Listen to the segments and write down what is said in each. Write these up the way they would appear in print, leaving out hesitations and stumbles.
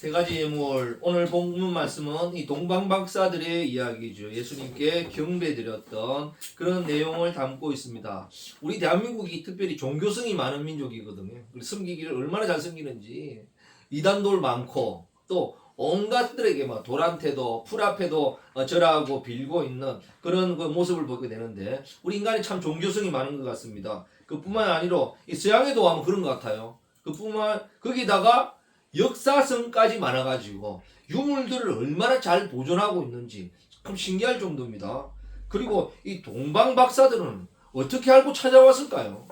세 가지 예물. 오늘 본문 말씀은 이 동방박사들의 이야기죠. 예수님께 경배드렸던 그런 내용을 담고 있습니다. 우리 대한민국이 특별히 종교성이 많은 민족이거든요. 섬기기를 얼마나 잘 섬기는지 이단돌 많고 또 온갖들에게 막 돌한테도 풀 앞에도 절하고 빌고 있는 그런 그 모습을 보게 되는데 우리 인간이 참 종교성이 많은 것 같습니다. 그뿐만 아니라 이 서양에도 가면 그런 것 같아요. 그뿐만 거기다가 역사성까지 많아가지고 유물들을 얼마나 잘 보존하고 있는지 참 신기할 정도입니다. 그리고 이 동방박사들은 어떻게 알고 찾아왔을까요?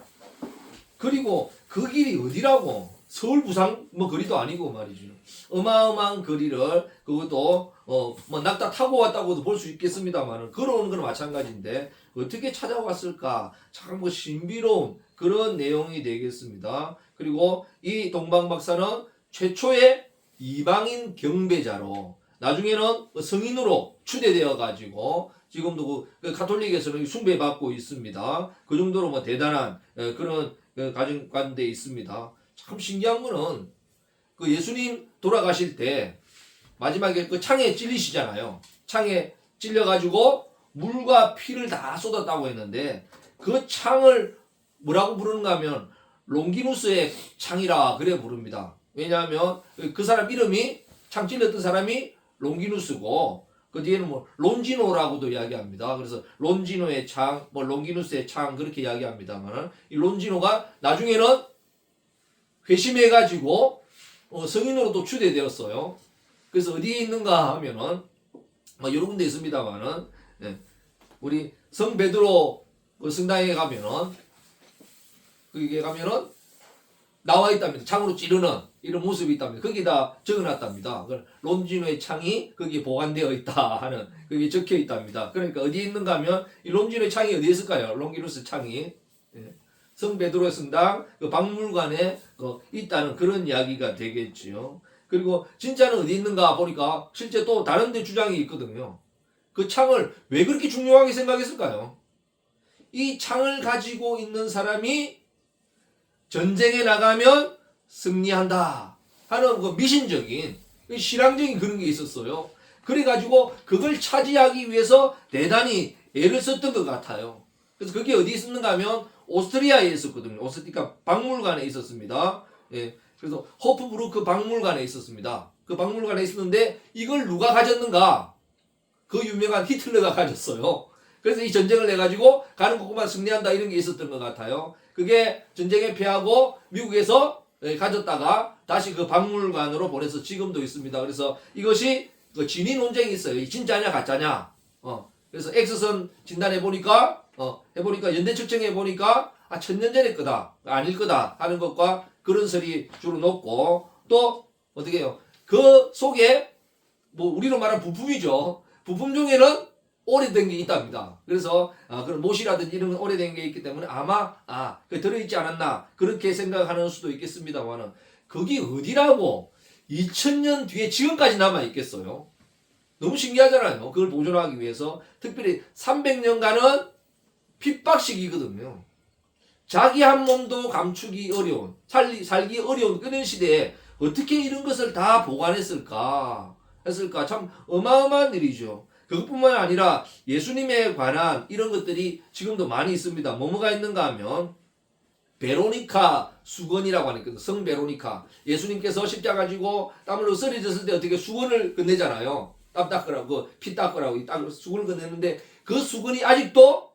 그리고 그 길이 어디라고? 서울 부산 뭐 거리도 아니고 말이죠. 어마어마한 거리를 그것도 뭐 낙타 타고 왔다고도 볼 수 있겠습니다만은 걸어오는 건 마찬가지인데 어떻게 찾아왔을까? 참 뭐 신비로운 그런 내용이 되겠습니다. 그리고 이 동방박사는 최초의 이방인 경배자로 나중에는 성인으로 추대되어 가지고 지금도 그 가톨릭에서는 숭배받고 있습니다. 그 정도로 뭐 대단한 그런 가정 가운데 있습니다. 참 신기한 거는 그 예수님 돌아가실 때 마지막에 그 창에 찔리시잖아요. 창에 찔려 가지고 물과 피를 다 쏟았다고 했는데 그 창을 뭐라고 부르는가 하면 롱기누스의 창이라 그래 부릅니다. 왜냐하면 그 사람 이름이 창 찔렸던 사람이 롱기누스고 그 뒤에는 뭐 론지노라고도 이야기합니다. 그래서 론지노의 창, 뭐 롱기누스의 창 그렇게 이야기합니다만 이 론지노가 나중에는 회심해가지고 성인으로도 추대되었어요. 그래서 어디에 있는가 하면은 뭐 여러 군데 있습니다만은 우리 성 베드로 성당에 가면은 거기에 가면은 나와 있답니다. 창으로 찌르는 이런 모습이 있답니다. 거기다 적어놨답니다. 론지노의 창이 거기에 보관되어 있다 하는 그게 적혀 있답니다. 그러니까 어디에 있는가 하면 이 론지노의 창이 어디에 있을까요? 롱기누스 창이 성 베드로 성당 그 박물관에 있다는 그런 이야기가 되겠지요. 그리고 진짜는 어디 있는가 보니까 실제 또 다른 데 주장이 있거든요. 그 창을 왜 그렇게 중요하게 생각했을까요? 이 창을 가지고 있는 사람이 전쟁에 나가면 승리한다 하는 그 미신적인 신앙적인 그런 게 있었어요. 그래가지고 그걸 차지하기 위해서 대단히 애를 썼던 것 같아요. 그래서 그게 어디 있었는가 하면 오스트리아에 있었거든요. 오스트리아 박물관에 있었습니다. 예. 그래서 호프부르크 박물관에 있었습니다. 그 박물관에 있었는데 이걸 누가 가졌는가? 그 유명한 히틀러가 가졌어요. 그래서 이 전쟁을 해가지고 가는 곳만 승리한다 이런 게 있었던 것 같아요. 그게 전쟁에 패하고 미국에서 가졌다가 다시 그 박물관으로 보내서 지금도 있습니다. 그래서 이것이 그 진위 논쟁이 있어요. 진짜냐 가짜냐. 그래서 X선 진단해 보니까 해보니까 연대 측정해 보니까 1000년 전의 거다 아닐 거다 하는 것과 그런 설이 주로 높고 또 어떻게 해요? 그 속에 뭐 우리로 말하면 부품이죠. 부품 중에는 오래된 게 있답니다. 그래서 그런 못이라든지 이런 건 오래된 게 있기 때문에 아마 그 들어있지 않았나 그렇게 생각하는 수도 있겠습니다만은 거기 어디라고 2000년 뒤에 지금까지 남아 있겠어요? 너무 신기하잖아요. 그걸 보존하기 위해서 특별히 300년간은 핍박식이거든요. 자기 한 몸도 감추기 어려운 살기 어려운 그런 시대에 어떻게 이런 것을 다 보관했을까 참 어마어마한 일이죠. 그것뿐만 아니라 예수님에 관한 이런 것들이 지금도 많이 있습니다. 뭐가 있는가 하면 베로니카 수건이라고 하니까 성 베로니카 예수님께서 십자가 지고 땀으로 쓰러졌을 때 어떻게 수건을 건네잖아요. 땀 닦으라고 피 닦으라고 수건을 건네는데 그 수건이 아직도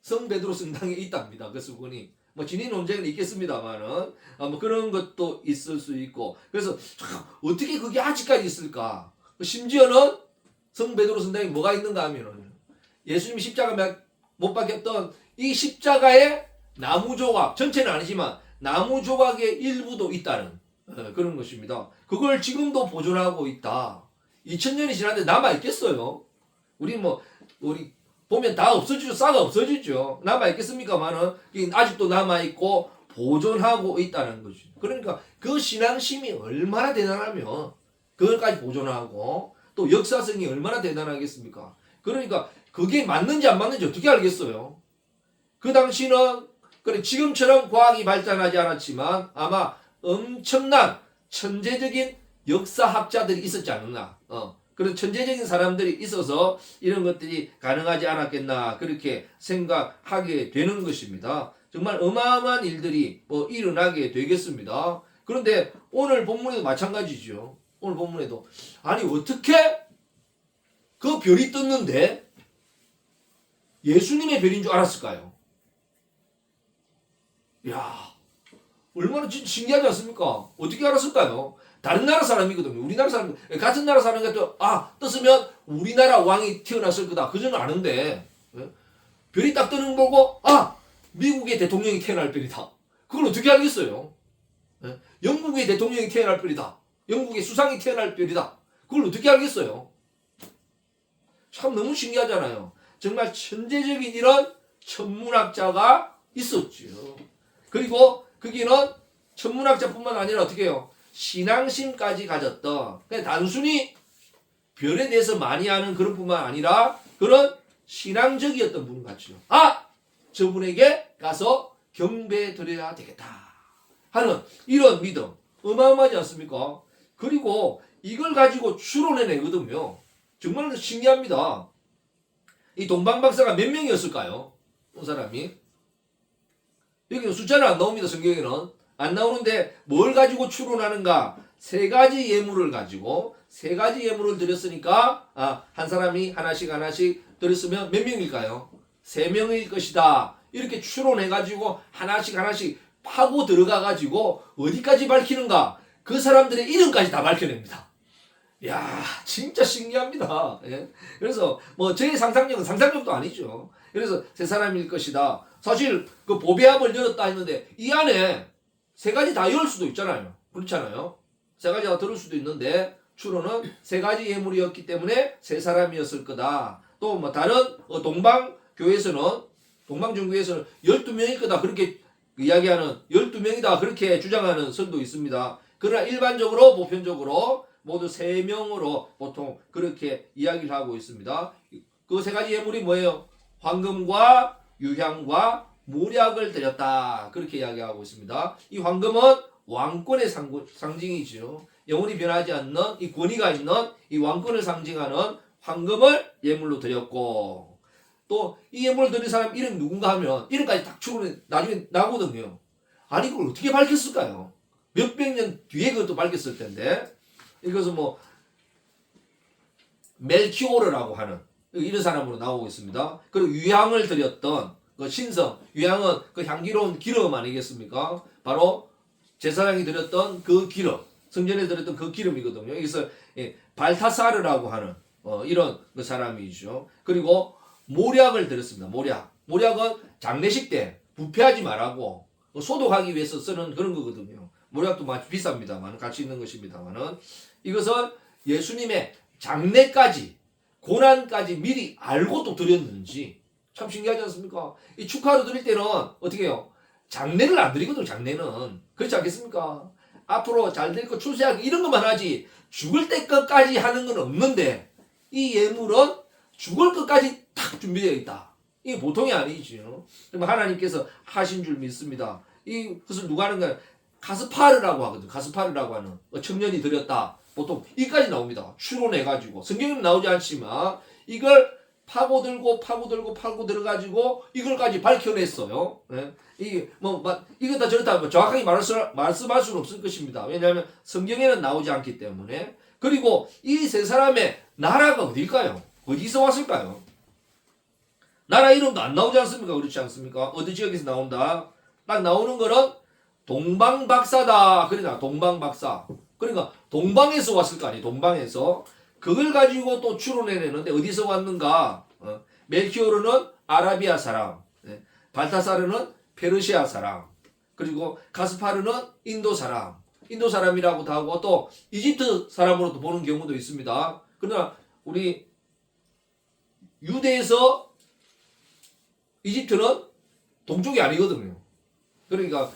성 베드로 성당에 있답니다. 그 수건이 뭐 진위 논쟁은 있겠습니다만은 뭐 그런 것도 있을 수 있고 그래서 어떻게 그게 아직까지 있을까? 심지어는 성 베드로 성당에 뭐가 있는가 하면은 예수님이 십자가 못 박혔던 이 십자가의 나무 조각 전체는 아니지만 나무 조각의 일부도 있다는 그런 것입니다. 그걸 지금도 보존하고 있다. 2000년이 지났는데 남아 있겠어요? 우리 보면 다 없어지죠. 싹 없어지죠. 남아 있겠습니까만은 아직도 남아 있고 보존하고 있다는 거죠. 그러니까 그 신앙심이 얼마나 대단하면 그걸까지 보존하고 또 역사성이 얼마나 대단하겠습니까? 그러니까 그게 맞는지 안 맞는지 어떻게 알겠어요? 그 당시는 그래 지금처럼 과학이 발전하지 않았지만 아마 엄청난 천재적인 역사학자들이 있었지 않았나. 그런 천재적인 사람들이 있어서 이런 것들이 가능하지 않았겠나 그렇게 생각하게 되는 것입니다. 정말 어마어마한 일들이 일어나게 되겠습니다. 그런데 오늘 본문에도 마찬가지죠. 오늘 본문에도 아니 어떻게 그 별이 떴는데 예수님의 별인 줄 알았을까요? 이야, 얼마나 진짜 신기하지 않습니까? 어떻게 알았을까요? 다른 나라 사람이거든요. 우리나라 사람, 같은 나라 사람인가 떴으면 우리나라 왕이 태어났을 거다. 그저는 아는데, 별이 딱 뜨는 거 보고, 미국의 대통령이 태어날 별이다. 그걸 어떻게 알겠어요? 영국의 대통령이 태어날 별이다. 영국의 수상이 태어날 별이다. 그걸 어떻게 알겠어요? 참 너무 신기하잖아요. 정말 천재적인 이런 천문학자가 있었죠. 그리고 거기는 천문학자뿐만 아니라 어떻게 해요? 신앙심까지 가졌던, 그냥 단순히 별에 대해서 많이 아는 그런 뿐만 아니라 그런 신앙적이었던 분 같죠. 저분에게 가서 경배 드려야 되겠다 하는 이런 믿음 어마어마하지 않습니까? 그리고 이걸 가지고 추론해내거든요. 정말 신기합니다. 이 동방박사가 몇 명이었을까요? 그 사람이 여기 숫자는 안 나옵니다. 성경에는 안 나오는데 뭘 가지고 추론하는가? 세 가지 예물을 가지고 세 가지 예물을 드렸으니까 한 사람이 하나씩 드렸으면 몇 명일까요? 3명일 것이다. 이렇게 추론해가지고 하나씩 파고 들어가가지고 어디까지 밝히는가? 그 사람들의 이름까지 다 밝혀냅니다. 야, 진짜 신기합니다. 예? 그래서 저의 상상력은 상상력도 아니죠. 그래서 세 사람일 것이다. 사실 그 보배합을 열었다 했는데 이 안에 세 가지 다 열 수도 있잖아요. 그렇잖아요. 세 가지 다 들을 수도 있는데 추론은 세 가지 예물이었기 때문에 세 사람이었을 거다. 또 다른 동방교에서는 동방종교에서는 12명일 거다 그렇게 이야기하는 12명이다 그렇게 주장하는 설도 있습니다. 그러나 일반적으로 보편적으로 모두 3명으로 보통 그렇게 이야기를 하고 있습니다. 그 세 가지 예물이 뭐예요? 황금과 유향과 모략을 드렸다. 그렇게 이야기하고 있습니다. 이 황금은 왕권의 상징이죠. 영원히 변하지 않는 이 권위가 있는 이 왕권을 상징하는 황금을 예물로 드렸고 또 이 예물을 드린 사람 이름 누군가 하면 이름까지 딱 추론해 나중에 나오거든요. 아니 그걸 어떻게 밝혔을까요? 몇백 년 뒤에 그것도 밝혔을 텐데 이것은 멜키오르라고 하는 이런 사람으로 나오고 있습니다. 그리고 유향을 드렸던 그 신성, 유향은 그 향기로운 기름 아니겠습니까? 바로 제사장이 드렸던 그 기름, 성전에 드렸던 그 기름이거든요. 여기서 발타사르라고 하는 이런 그 사람이죠. 그리고 모략을 드렸습니다. 모략은 장례식 때 부패하지 말라고 소독하기 위해서 쓰는 그런 거거든요. 모략도 아주 비쌉니다만 같이 있는 것입니다만은 이것은 예수님의 장례까지 고난까지 미리 알고 또 드렸는지 참 신기하지 않습니까? 이 축하로 드릴 때는 어떻게 해요? 장례를 안 드리거든요. 장례는 그렇지 않겠습니까? 앞으로 잘 될 거 출세하기 이런 것만 하지 죽을 때 것까지 하는 건 없는데 이 예물은 죽을 것까지 탁 준비되어 있다. 이게 보통이 아니죠. 하나님께서 하신 줄 믿습니다. 이것을 누가 하는가? 가스파르라고 하거든. 가스파르라고 하는 청년이 드렸다. 보통 이까지 나옵니다. 추론해가지고 성경에는 나오지 않지만 이걸 파고 들어가지고 이걸까지 밝혀냈어요. 네? 이거다 저렇다 정확하게 말씀할 수는 없을 것입니다. 왜냐하면 성경에는 나오지 않기 때문에. 그리고 이 세 사람의 나라가 어딜까요? 어디서 왔을까요? 나라 이름도 안 나오지 않습니까? 그렇지 않습니까? 어디 지역에서 나온다. 딱 나오는 거는 동방박사다. 그러니까 동방박사. 그러니까 동방에서 왔을 거 아니에요. 동방에서. 그걸 가지고 또 추론해내는데 어디서 왔는가? 멜키오르는 아라비아 사람, 발타사르는 페르시아 사람, 그리고 가스파르는 인도 사람이라고도 하고 또 이집트 사람으로도 보는 경우도 있습니다. 그러나 우리 유대에서 이집트는 동쪽이 아니거든요. 그러니까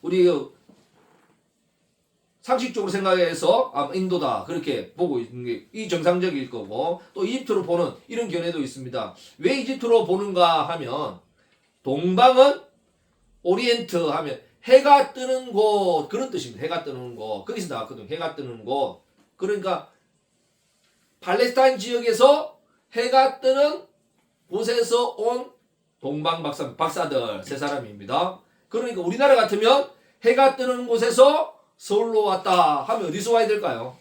우리 상식적으로 생각해서 인도다 그렇게 보고 있는 게 이 정상적일 거고 또 이집트로 보는 이런 견해도 있습니다. 왜 이집트로 보는가 하면 동방은 오리엔트 하면 해가 뜨는 곳 그런 뜻입니다. 해가 뜨는 곳 거기서 나왔거든요. 해가 뜨는 곳 그러니까 팔레스타인 지역에서 해가 뜨는 곳에서 온 동방 박사들 세 사람입니다. 그러니까 우리나라 같으면 해가 뜨는 곳에서 서울로 왔다 하면 어디서 와야 될까요?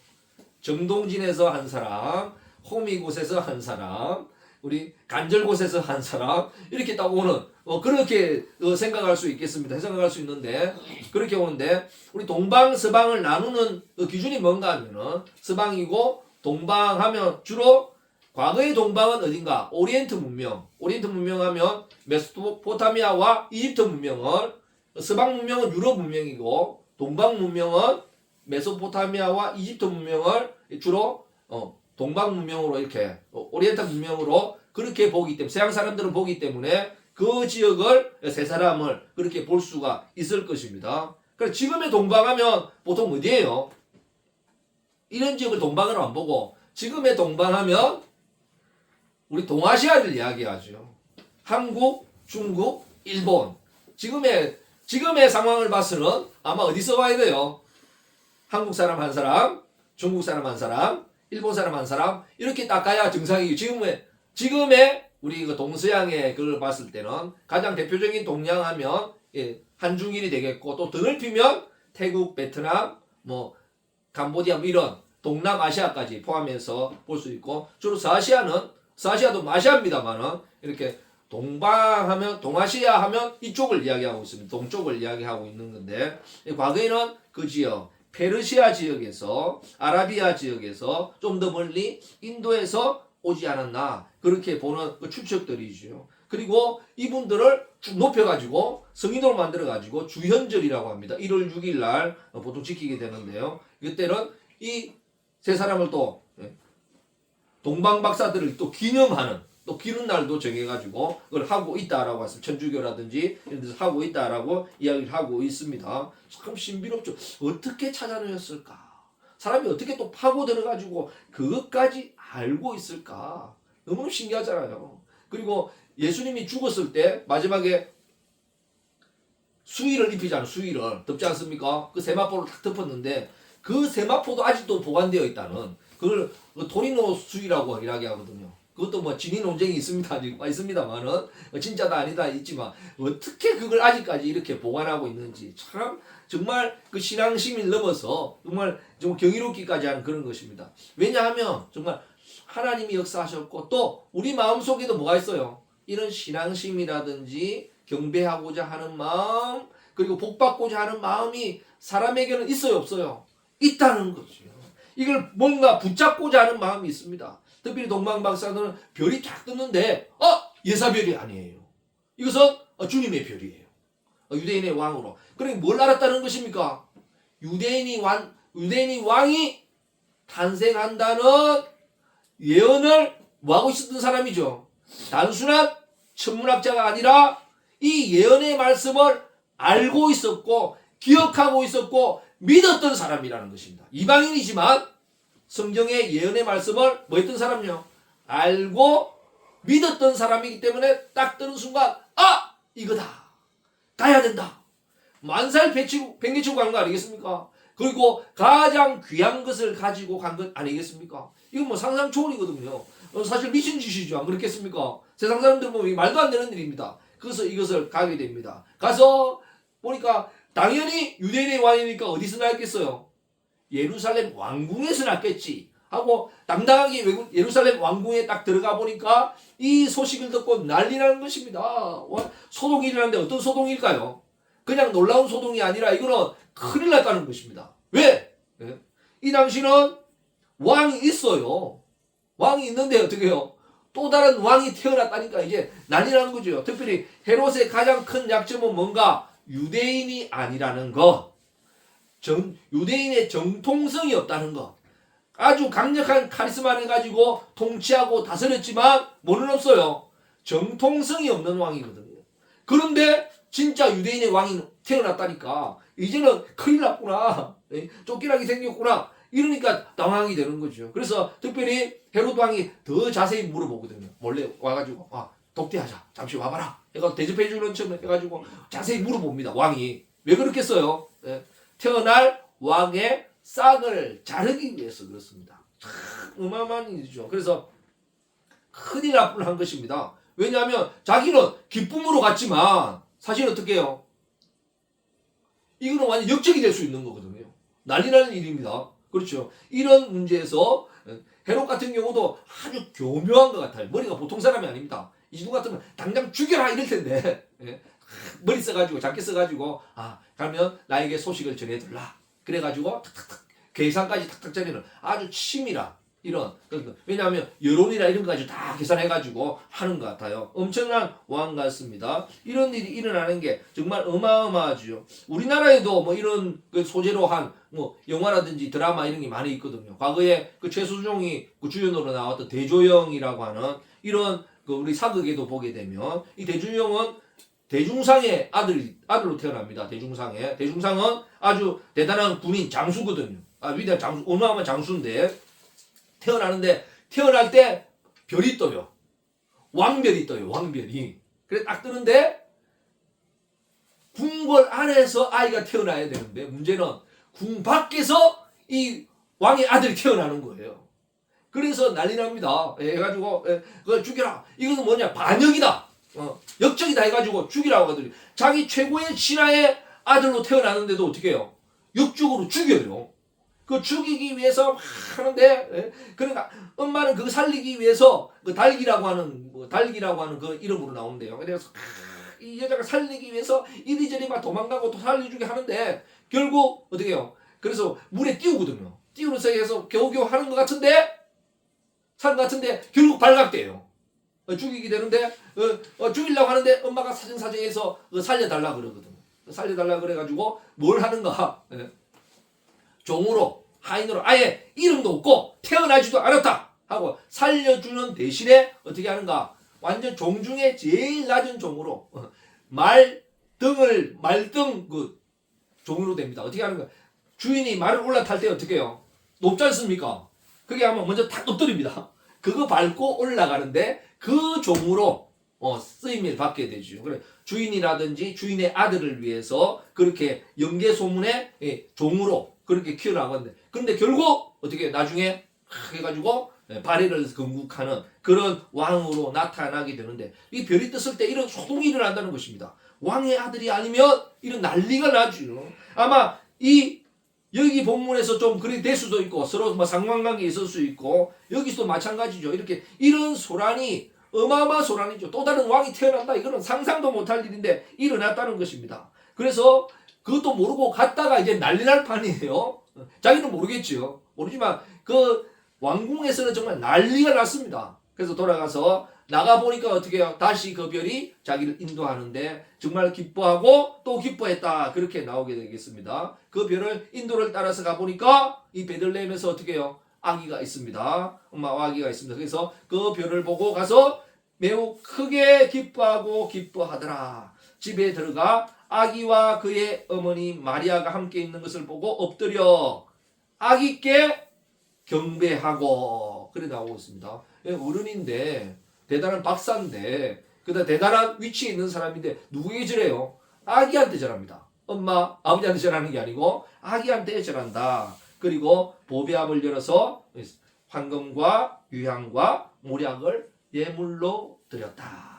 정동진에서 한 사람, 호미곶에서 한 사람, 우리 간절곶에서 한 사람 이렇게 딱 오는 그렇게 생각할 수 있겠습니다. 생각할 수 있는데 그렇게 오는데 우리 동방 서방을 나누는 기준이 뭔가 하면은 서방이고 동방하면 주로 과거의 동방은 어딘가 오리엔트 문명하면 메소포타미아와 이집트 문명을 서방 문명은 유럽 문명이고 동방 문명은 메소포타미아와 이집트 문명을 주로 동방 문명으로 이렇게 오리엔탈 문명으로 그렇게 보기 때문에 서양 사람들은 보기 때문에 그 지역을 세 사람을 그렇게 볼 수가 있을 것입니다. 그래서 지금의 동방하면 보통 어디예요? 이런 지역을 동방으로 안 보고 지금의 동방하면 우리 동아시아를 이야기하죠. 한국, 중국, 일본. 지금의 상황을 봐서는 아마 어디서 와야 돼요? 한국 사람 한 사람, 중국 사람 한 사람, 일본 사람 한 사람 이렇게 딱 가야 정상이고 지금의 우리 그 동서양의 그걸 봤을 때는 가장 대표적인 동양하면 한중일이 되겠고 또 더 넓히면 태국, 베트남, 뭐 캄보디아 뭐 이런 동남아시아까지 포함해서 볼 수 있고 주로 서아시아도 아시아입니다만은 이렇게 동방하면 동아시아 하면 이쪽을 이야기하고 있습니다. 동쪽을 이야기하고 있는 건데 과거에는 그 지역 페르시아 지역에서 아라비아 지역에서 좀 더 멀리 인도에서 오지 않았나 그렇게 보는 그 추측들이죠. 그리고 이분들을 쭉 높여가지고 성인으로 만들어가지고 주현절이라고 합니다. 1월 6일 날 보통 지키게 되는데요. 이때는 이 세 사람을 또 동방 박사들을 또 기념하는 또 기는 날도 정해가지고 그걸 하고 있다라고 했습니다. 천주교라든지 이런 데서 하고 있다라고 이야기를 하고 있습니다. 참 신비롭죠. 어떻게 찾아내었을까? 사람이 어떻게 또 파고 들어가지고 그것까지 알고 있을까? 너무 신기하잖아요. 그리고 예수님이 죽었을 때 마지막에 수의를 입히잖아요. 수의를 덮지 않습니까? 그 세마포를 탁 덮었는데 그 세마포도 아직도 보관되어 있다는 그걸 토리노 수의라고 이야기하거든요. 그것도 뭐 진위 논쟁이 있습니다만은 진짜다 아니다 있지만 어떻게 그걸 아직까지 이렇게 보관하고 있는지 참 정말 그 신앙심을 넘어서 정말 좀 경이롭기까지 하는 그런 것입니다. 왜냐하면 정말 하나님이 역사하셨고 또 우리 마음속에도 뭐가 있어요? 이런 신앙심이라든지 경배하고자 하는 마음 그리고 복받고자 하는 마음이 사람에게는 있어요 없어요? 있다는 거죠. 이걸 뭔가 붙잡고자 하는 마음이 있습니다. 특별히 동방박사들은 별이 쫙 뜨는데 예사별이 아니에요. 이것은 주님의 별이에요. 유대인의 왕으로. 그러니 뭘 알았다는 것입니까? 유대인이 왕이 탄생한다는 예언을 뭐하고 있었던 사람이죠. 단순한 천문학자가 아니라 이 예언의 말씀을 알고 있었고 기억하고 있었고 믿었던 사람이라는 것입니다. 이방인이지만 성경의 예언의 말씀을 뭐 했던 사람이요? 알고 믿었던 사람이기 때문에 딱 뜨는 순간 이거다. 가야 된다. 만살 백리치고 간 거 아니겠습니까? 그리고 가장 귀한 것을 가지고 간 것 아니겠습니까? 이건 뭐 상상 초월이거든요. 사실 미친 짓이죠. 안 그렇겠습니까? 세상 사람들 보면 말도 안 되는 일입니다. 그래서 이것을 가게 됩니다. 가서 보니까 당연히 유대인의 왕이니까 어디서 나왔겠어요? 예루살렘 왕궁에서 났겠지 하고 당당하게 예루살렘 왕궁에 딱 들어가 보니까 이 소식을 듣고 난리 나는 것입니다. 소동이 일어났는데 어떤 소동일까요? 그냥 놀라운 소동이 아니라 이거는 큰일 났다는 것입니다. 왜? 이 당시는 왕이 있어요. 왕이 있는데 어떻게 해요? 또 다른 왕이 태어났다니까 이제 난리 나는 거죠. 특별히 헤롯의 가장 큰 약점은 뭔가? 유대인이 아니라는 것. 유대인의 정통성이 없다는 것. 아주 강력한 카리스마를 가지고 통치하고 다스렸지만 뭐는 없어요? 정통성이 없는 왕이거든요. 그런데 진짜 유대인의 왕이 태어났다니까 이제는 큰일 났구나. 쫓기나게 생겼구나. 이러니까 당황이 되는 거죠. 그래서 특별히 헤롯 왕이 더 자세히 물어보거든요. 몰래 와가지고 독대하자. 잠시 와봐라. 해가지고 대접해주는 척 해가지고 자세히 물어봅니다. 왕이. 왜 그렇겠어요? 예. 태어날 왕의 싹을 자르기 위해서 그렇습니다. 참 어마어마한 일이죠. 그래서 큰일 날 뻔한 것입니다. 왜냐하면 자기는 기쁨으로 갔지만 사실 어떻게 해요? 이거는 완전 역적이 될 수 있는 거거든요. 난리 나는 일입니다. 그렇죠. 이런 문제에서 헤롯 같은 경우도 아주 교묘한 것 같아요. 머리가 보통 사람이 아닙니다. 이중 같으면 당장 죽여라 이럴 텐데 예. 머리 써가지고 작게 써가지고 가면 나에게 소식을 전해달라. 그래가지고 탁탁탁 계산까지 탁탁 짜리는 아주 치밀한 이런 왜냐하면 여론이나 이런 거까지 다 계산해가지고 하는 것 같아요. 엄청난 왕 같습니다. 이런 일이 일어나는 게 정말 어마어마하죠. 우리나라에도 뭐 이런 그 소재로 한 뭐 영화라든지 드라마 이런 게 많이 있거든요. 과거에 그 최수종이 그 주연으로 나왔던 대조영이라고 하는 이런 그 우리 사극에도 보게 되면 이 대조영은 대중상의 아들로 태어납니다. 대중상은 아주 대단한 군인 장수거든요. 위대한 장수, 어마어마한 장수인데 태어나는데 태어날 때 별이 떠요. 왕별이 떠요. 왕별이. 그래 딱 뜨는데 궁궐 안에서 아이가 태어나야 되는데 문제는 궁 밖에서 이 왕의 아들이 태어나는 거예요. 그래서 난리 납니다. 해가지고 그걸 죽여라. 이것은 뭐냐 반역이다. 역적이다 해가지고 죽이라고 하더니 자기 최고의 신하의 아들로 태어나는데도 어떻게 해요? 역적으로 죽여요. 그 죽이기 위해서 하는데 그러니까 엄마는 그거 살리기 위해서 그 달기라고 하는 그 이름으로 나오는데요. 그래서 이 여자가 살리기 위해서 이리저리 막 도망가고 또 살려주게 하는데 결국 어떻게 해요? 그래서 물에 띄우거든요. 띄우면서 해서 겨우겨우 하는 것 같은데 결국 발각돼요. 죽이게 되는데 죽이려고 하는데 엄마가 사정사정해서 살려달라 그러거든요. 살려달라 그래가지고 뭘 하는가? 종으로 하인으로 아예 이름도 없고 태어나지도 않았다 하고 살려주는 대신에 어떻게 하는가? 완전 종 중에 제일 낮은 종으로 말등 그 종으로 됩니다. 어떻게 하는가? 주인이 말을 올라탈 때 어떻게 해요? 높지 않습니까? 그게 하면 먼저 탁 엎드립니다. 그거 밟고 올라가는데 그 종으로 쓰임을 받게 되죠. 그래 주인이라든지 주인의 아들을 위해서 그렇게 영계소문의 종으로 그렇게 키워나갔는데 근데 결국 어떻게 나중에 해가지고 발해를 건국하는 그런 왕으로 나타나게 되는데 이 별이 떴을 때 이런 소동이 일어난다는 것입니다. 왕의 아들이 아니면 이런 난리가 나죠. 아마 여기 본문에서 좀 그리 될 수도 있고 서로 뭐 상관관계 있을 수 있고 여기서도 마찬가지죠. 이렇게 이런 소란이 어마어마한 소란이죠. 또 다른 왕이 태어난다. 이거는 상상도 못할 일인데 일어났다는 것입니다. 그래서 그것도 모르고 갔다가 이제 난리 날 판이에요. 자기는 모르겠죠. 모르지만 그 왕궁에서는 정말 난리가 났습니다. 그래서 돌아가서 나가보니까 어떻게 해요? 다시 그 별이 자기를 인도하는데 정말 기뻐하고 또 기뻐했다. 그렇게 나오게 되겠습니다. 그 별을 인도를 따라서 가보니까 이 베들레헴에서 어떻게 해요? 아기가 있습니다. 엄마와 아기가 있습니다. 그래서 그 별을 보고 가서 매우 크게 기뻐하고 기뻐하더라. 집에 들어가 아기와 그의 어머니 마리아가 함께 있는 것을 보고 엎드려 아기께 경배하고 그래 나오고 있습니다. 어른인데 대단한 박사인데 그다 대단한 위치에 있는 사람인데 누구에게 절해요? 아기한테 절합니다. 엄마 아버지한테 절하는 게 아니고 아기한테 절한다. 그리고 보배압을 열어서 황금과 유향과 모략을 예물로 드렸다.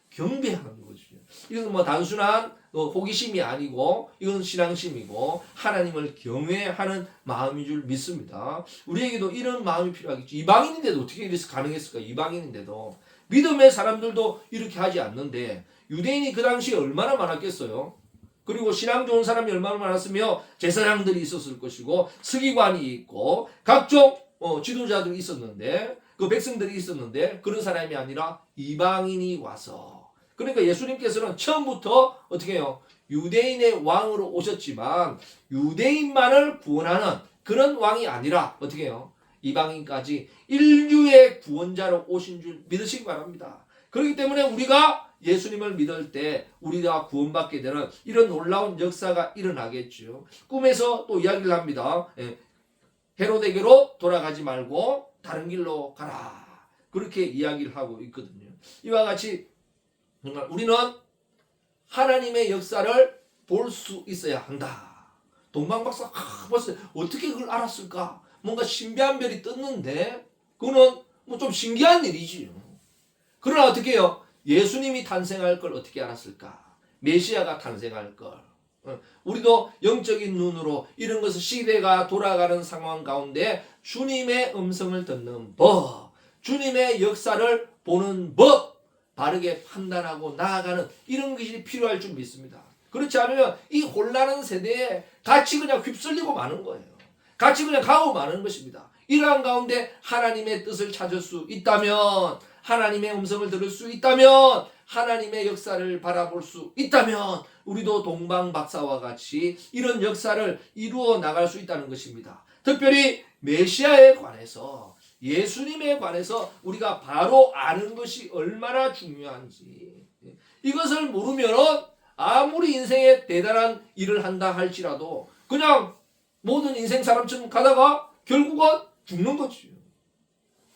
경배하는 거죠. 이건 뭐 단순한 호기심이 아니고 이건 신앙심이고 하나님을 경외하는 마음인 줄 믿습니다. 우리에게도 이런 마음이 필요하겠죠. 이방인인데도 어떻게 이렇게 가능했을까? 이방인인데도 믿음의 사람들도 이렇게 하지 않는데 유대인이 그 당시에 얼마나 많았겠어요? 그리고 신앙 좋은 사람이 얼마나 많았으며 제사장들이 있었을 것이고 서기관이 있고 각종 지도자들이 있었는데 그 백성들이 있었는데 그런 사람이 아니라 이방인이 와서 그러니까 예수님께서는 처음부터 어떻게 해요? 유대인의 왕으로 오셨지만 유대인만을 구원하는 그런 왕이 아니라 어떻게 해요? 이방인까지 인류의 구원자로 오신 줄 믿으시기 바랍니다. 그렇기 때문에 우리가 예수님을 믿을 때 우리가 구원받게 되는 이런 놀라운 역사가 일어나겠죠. 꿈에서 또 이야기를 합니다. 헤로데게로 돌아가지 말고 다른 길로 가라. 그렇게 이야기를 하고 있거든요. 이와 같이 정말 우리는 하나님의 역사를 볼 수 있어야 한다. 동방박사 벌써 어떻게 그걸 알았을까? 뭔가 신비한 별이 떴는데 그거는 뭐 좀 신기한 일이지요. 그러나 어떻게 해요? 예수님이 탄생할 걸 어떻게 알았을까? 메시아가 탄생할 걸. 우리도 영적인 눈으로 이런 것을 시대가 돌아가는 상황 가운데 주님의 음성을 듣는 법, 주님의 역사를 보는 법, 바르게 판단하고 나아가는 이런 것이 필요할 줄 믿습니다. 그렇지 않으면 이 혼란한 세대에 같이 그냥 휩쓸리고 마는 거예요. 같이 그냥 가고 마는 것입니다. 이러한 가운데 하나님의 뜻을 찾을 수 있다면, 하나님의 음성을 들을 수 있다면, 하나님의 역사를 바라볼 수 있다면 우리도 동방박사와 같이 이런 역사를 이루어 나갈 수 있다는 것입니다. 특별히 메시아에 관해서, 예수님에 관해서 우리가 바로 아는 것이 얼마나 중요한지, 이것을 모르면 아무리 인생에 대단한 일을 한다 할지라도 그냥 모든 인생 사람처럼 가다가 결국은 죽는 거지요.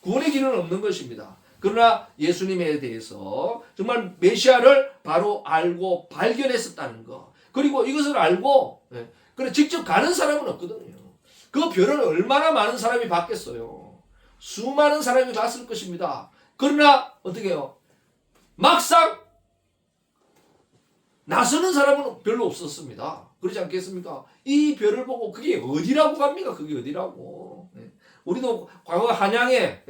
구원의 길은 없는 것입니다. 그러나 예수님에 대해서 정말 메시아를 바로 알고 발견했었다는 것, 그리고 이것을 알고 그래 직접 가는 사람은 없거든요. 그 별을 얼마나 많은 사람이 봤겠어요. 수많은 사람이 봤을 것입니다. 그러나 어떻게 해요? 막상 나서는 사람은 별로 없었습니다. 그렇지 않겠습니까? 이 별을 보고 그게 어디라고 갑니까? 그게 어디라고. 우리도 과거 한양에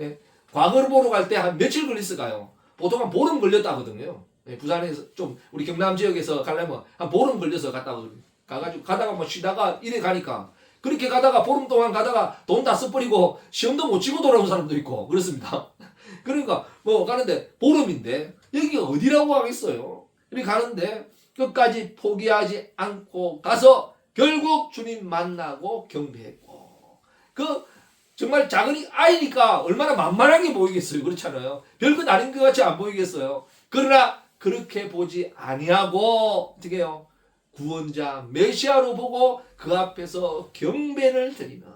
과거를 보러 갈 때 한 며칠 걸렸을까요? 보통 한 보름 걸렸다거든요. 부산에서 좀 우리 경남 지역에서 가려면 한 보름 걸려서 가가지고 가다가 뭐 쉬다가 이래 가니까 그렇게 가다가 보름 동안 가다가 돈 다 써버리고 시험도 못 치고 돌아온 사람도 있고 그렇습니다. 그러니까 뭐 가는데 보름인데 여기가 어디라고 하겠어요? 이렇게 가는데 끝까지 포기하지 않고 가서 결국 주님 만나고 경배했고, 그 정말 작은 아이니까 얼마나 만만하게 보이겠어요. 그렇잖아요. 별것 아닌 것 같이 안 보이겠어요. 그러나 그렇게 보지 아니하고 어떻게 해요? 구원자 메시아로 보고 그 앞에서 경배를 드리는,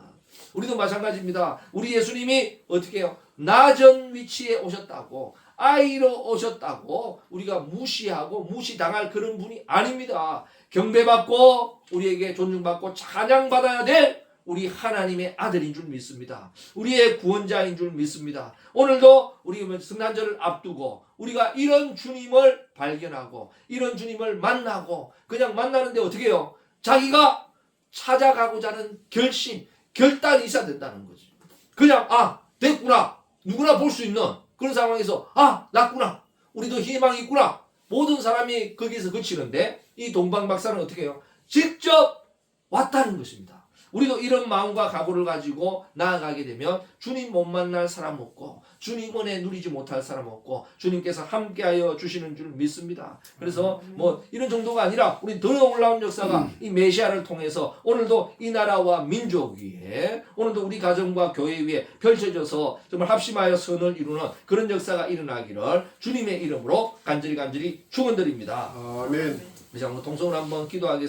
우리도 마찬가지입니다. 우리 예수님이 어떻게 해요? 낮은 위치에 오셨다고, 아이로 오셨다고 우리가 무시하고 무시당할 그런 분이 아닙니다. 경배받고 우리에게 존중받고 찬양받아야 될 우리 하나님의 아들인 줄 믿습니다. 우리의 구원자인 줄 믿습니다. 오늘도 우리 성탄절을 앞두고 우리가 이런 주님을 발견하고 이런 주님을 만나고, 그냥 만나는데 어떻게 해요? 자기가 찾아가고자 하는 결심, 결단이 있어야 된다는 거지. 그냥 됐구나, 누구나 볼 수 있는 그런 상황에서 낫구나, 우리도 희망이 있구나, 모든 사람이 거기서 그치는데 이 동방박사는 어떻게 해요? 직접 왔다는 것입니다. 우리도 이런 마음과 각오를 가지고 나아가게 되면 주님 못 만날 사람 없고 주님 은혜 누리지 못할 사람 없고 주님께서 함께하여 주시는 줄 믿습니다. 그래서 뭐 이런 정도가 아니라 우리 더 놀라운 역사가 이 메시아를 통해서 오늘도 이 나라와 민족 위에, 오늘도 우리 가정과 교회 위에 펼쳐져서 정말 합심하여 선을 이루는 그런 역사가 일어나기를 주님의 이름으로 간절히 축원드립니다. 아멘. 자, 통성으로 한번 기도하겠습니다.